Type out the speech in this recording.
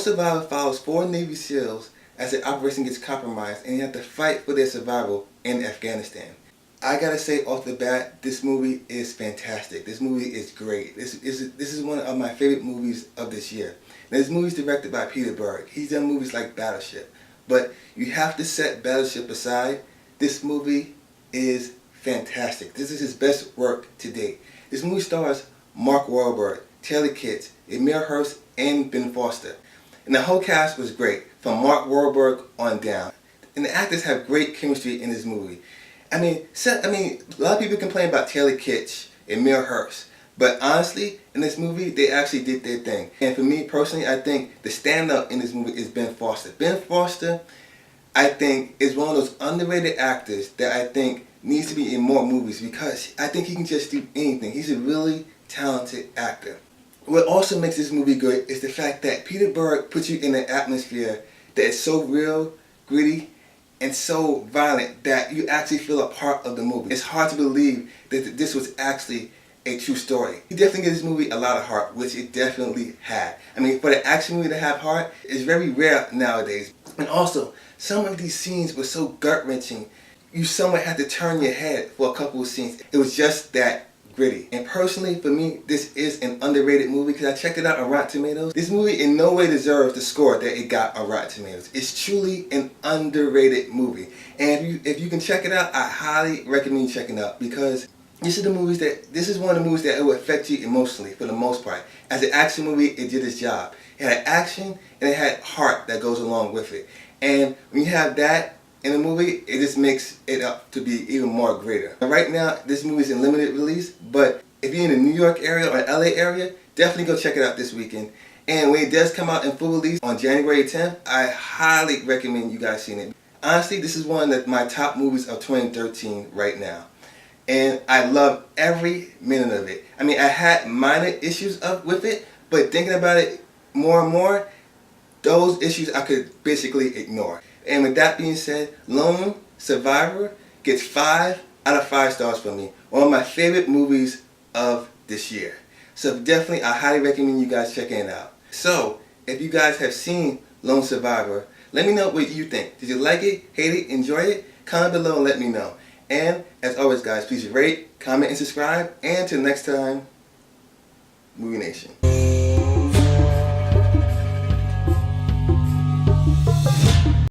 Survivor follows 4 Navy SEALs as their operation gets compromised and they have to fight for their survival in Afghanistan. I gotta say off the bat, this movie is fantastic. This movie is great. This is one of my favorite movies of this year. Now, this movie is directed by Peter Berg. He's done movies like Battleship. But you have to set Battleship aside. This movie is fantastic. This is his best work to date. This movie stars Mark Wahlberg, Taylor Kitsch, Emil Hirsch, and Ben Foster. And the whole cast was great, from Mark Wahlberg on down. And the actors have great chemistry in this movie. I mean, a lot of people complain about Taylor Kitsch and Emil Hirsch, but honestly, in this movie, they actually did their thing. And for me personally, I think the stand-up in this movie is Ben Foster. Ben Foster, I think, is one of those underrated actors that I think needs to be in more movies because I think he can just do anything. He's a really talented actor. What also makes this movie good is the fact that Peter Berg puts you in an atmosphere that is so real, gritty, and so violent that you actually feel a part of the movie. It's hard to believe that this was actually a true story. He definitely gives this movie a lot of heart, which it definitely had. I mean, for the action movie to have heart is very rare nowadays. And also, some of these scenes were so gut-wrenching, you somewhat had to turn your head for a couple of scenes. It was just that gritty. And personally, for me, this is an underrated movie because I checked it out on Rotten Tomatoes. This movie in no way deserves the score that it got on Rotten Tomatoes. It's truly an underrated movie. And if you can check it out, I highly recommend you checking it out because this is one of the movies that will affect you emotionally for the most part. As an action movie, it did its job. It had action and it had heart that goes along with it. And when you have that in a movie, it just makes it up to be even more greater. Right now, this movie is in limited release, but if you're in the New York area or LA area, definitely go check it out this weekend. And when it does come out in full release on January 10th, I highly recommend you guys seeing it. Honestly, this is one of my top movies of 2013 right now. And I love every minute of it. I mean, I had minor issues with it, but thinking about it more and more, those issues I could basically ignore. And with that being said, Lone Survivor gets 5 out of 5 stars from me. One of my favorite movies of this year. So definitely, I highly recommend you guys checking it out. So, if you guys have seen Lone Survivor, let me know what you think. Did you like it, hate it, enjoy it? Comment below and let me know. And, as always guys, please rate, comment, and subscribe. And till next time, Movie Nation.